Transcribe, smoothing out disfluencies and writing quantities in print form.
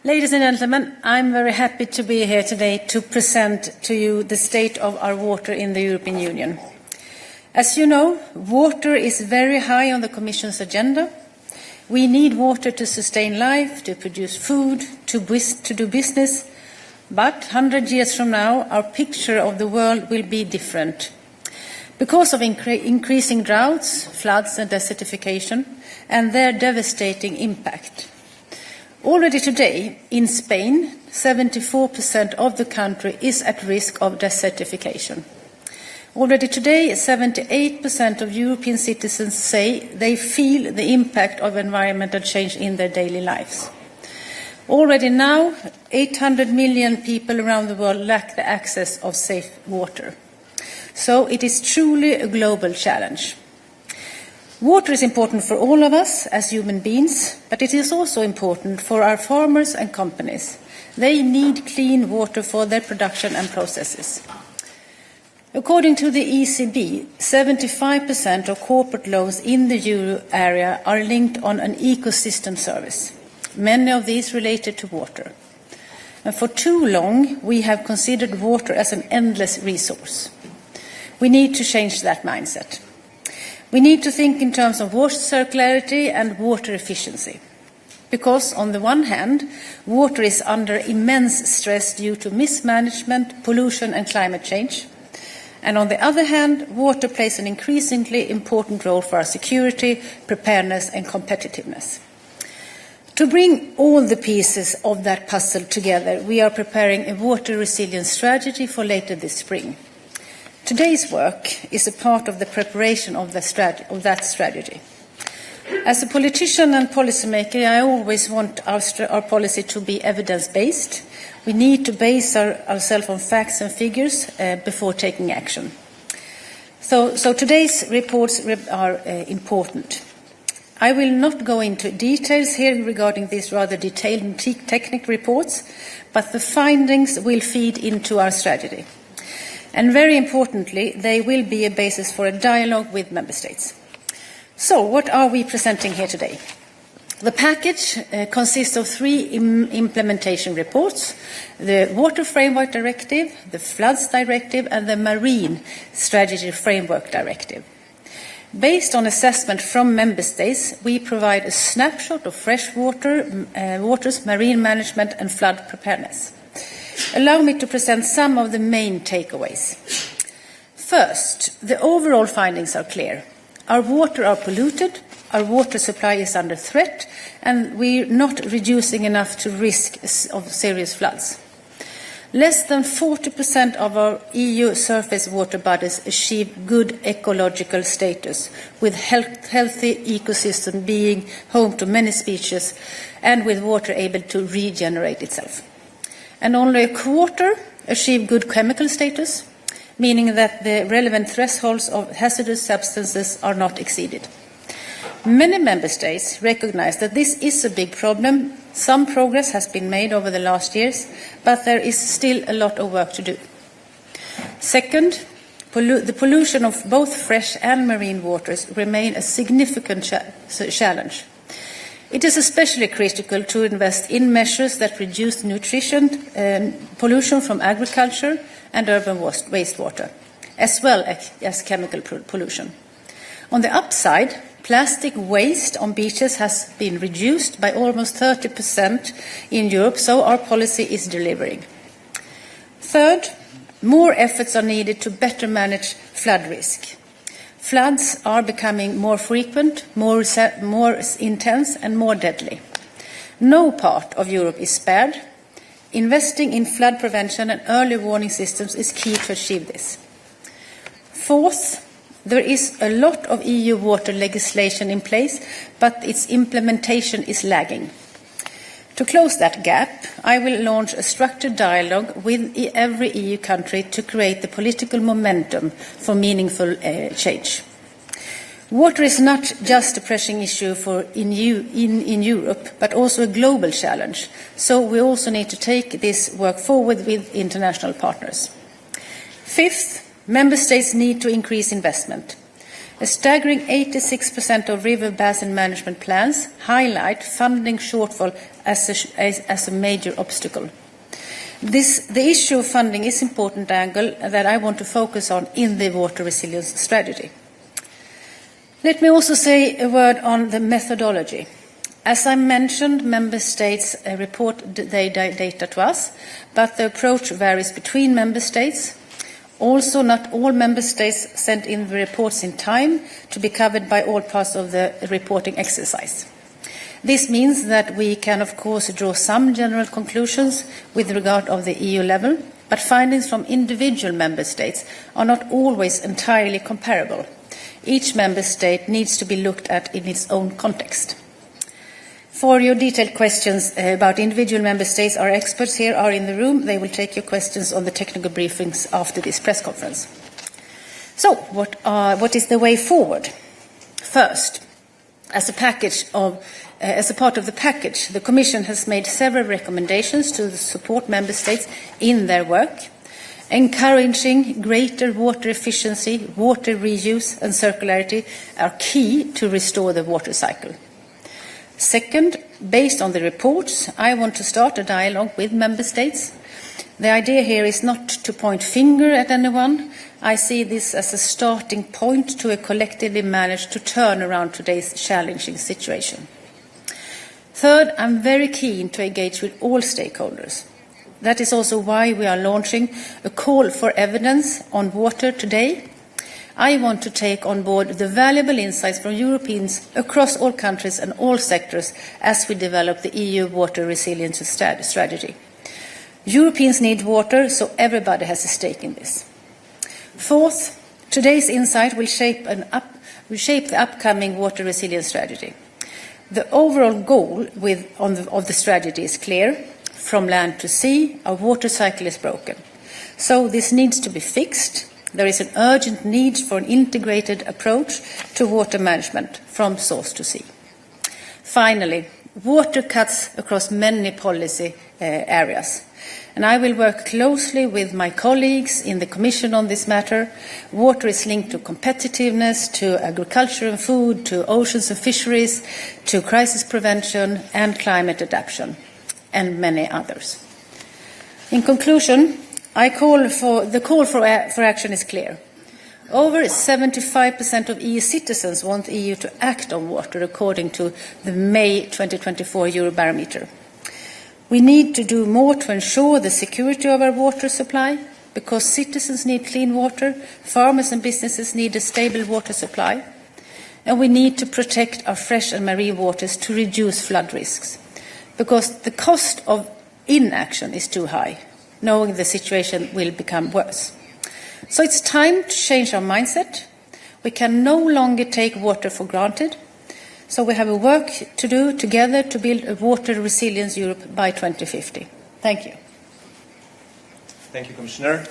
Ladies and gentlemen, I'm very happy to be here today to present to you the state of our water in the European Union. As you know, water is very high on the Commission's agenda. We need water to sustain life, to produce food, to do business. But 100 years from now, our picture of the world will be different. Because of increasing droughts, floods and desertification, and their devastating impact. Already today, in Spain, 74% of the country is at risk of desertification. Already today, 78% of European citizens say they feel the impact of environmental change in their daily lives. Already now, 800 million people around the world lack the access of safe water. So it is truly a global challenge. Water is important for all of us as human beings, but it is also important for our farmers and companies. They need clean water for their production and processes. According to the ECB, 75% of corporate loans in the euro area are linked on an ecosystem service, many of these related to water. And for too long, we have considered water as an endless resource. We need to change that mindset. We need to think in terms of water circularity and water efficiency. Because, on the one hand, water is under immense stress due to mismanagement, pollution and climate change. And on the other hand, water plays an increasingly important role for our security, preparedness and competitiveness. To bring all the pieces of that puzzle together, we are preparing a water resilience strategy for later this spring. Today's work is a part of the preparation of that strategy. As a politician and policymaker, I always want our policy to be evidence-based. We need to base ourselves on facts and figures before taking action. So today's reports are important. I will not go into details here regarding these rather detailed and technical reports, but the findings will feed into our strategy. And very importantly, they will be a basis for a dialogue with Member States. So, what are we presenting here today? The package consists of 3 implementation reports: the Water Framework Directive, the Floods Directive, and the Marine Strategy Framework Directive. Based on assessment from Member States, we provide a snapshot of freshwater, waters, marine management, and flood preparedness. Allow me to present some of the main takeaways. First, the overall findings are clear. Our water are polluted, our water supply is under threat, and we're not reducing enough to risk of serious floods. Less than 40% of our EU surface water bodies achieve good ecological status, with healthy ecosystem being home to many species and with water able to regenerate itself. And only a quarter achieve good chemical status, meaning that the relevant thresholds of hazardous substances are not exceeded. Many Member States recognize that this is a big problem. Some progress has been made over the last years, but there is still a lot of work to do. Second, the pollution of both fresh and marine waters remain a significant challenge. It is especially critical to invest in measures that reduce nutrition pollution from agriculture and urban wastewater, as well as chemical pollution. On the upside, plastic waste on beaches has been reduced by almost 30% in Europe, so our policy is delivering. Third, more efforts are needed to better manage flood risk. Floods are becoming more frequent, more intense and more deadly. No part of Europe is spared. Investing in flood prevention and early warning systems is key to achieve this. Fourth, there is a lot of EU water legislation in place, but its implementation is lagging. To close that gap, I will launch a structured dialogue with every EU country to create the political momentum for meaningful change. Water is not just a pressing issue in Europe, but also a global challenge. So we also need to take this work forward with international partners. Fifth, Member States need to increase investment. A staggering 86% of river basin management plans highlight funding shortfall as a major obstacle. The issue of funding is an important angle that I want to focus on in the water resilience strategy. Let me also say a word on the methodology. As I mentioned, Member States report their data to us, but the approach varies between Member States. Also, not all Member States sent in the reports in time to be covered by all parts of the reporting exercise. This means that we can, of course, draw some general conclusions with regard of the EU level, but findings from individual Member States are not always entirely comparable. Each Member State needs to be looked at in its own context. For your detailed questions about individual Member States, our experts here are in the room. They will take your questions on the technical briefings after this press conference. So, what is the way forward? First, as a part of the package, the Commission has made several recommendations to support Member States in their work. Encouraging greater water efficiency, water reuse and circularity are key to restore the water cycle. Second, based on the reports, I want to start a dialogue with Member States. The idea here is not to point finger at anyone. I see this as a starting point to a collectively managed to turn around today's challenging situation. Third, I'm very keen to engage with all stakeholders. That is also why we are launching a call for evidence on water today. I want to take on board the valuable insights from Europeans across all countries and all sectors as we develop the EU water resilience strategy. Europeans need water, so everybody has a stake in this. Fourth, today's insight will shape the upcoming water resilience strategy. The overall goal of the strategy is clear. From land to sea, our water cycle is broken. So this needs to be fixed. There is an urgent need for an integrated approach to water management from source to sea. Finally, water cuts across many policy areas. And I will work closely with my colleagues in the Commission on this matter. Water is linked to competitiveness, to agriculture and food, to oceans and fisheries, to crisis prevention and climate adaptation, and many others. In conclusion, the call for action is clear. Over 75% of EU citizens want the EU to act on water, according to the May 2024 Eurobarometer. We need to do more to ensure the security of our water supply, because citizens need clean water, farmers and businesses need a stable water supply, and we need to protect our fresh and marine waters to reduce flood risks, because the cost of inaction is too high, knowing the situation will become worse. So it's time to change our mindset. We can no longer take water for granted. So we have a work to do together to build a water resilience Europe by 2050. Thank you. Thank you, Commissioner.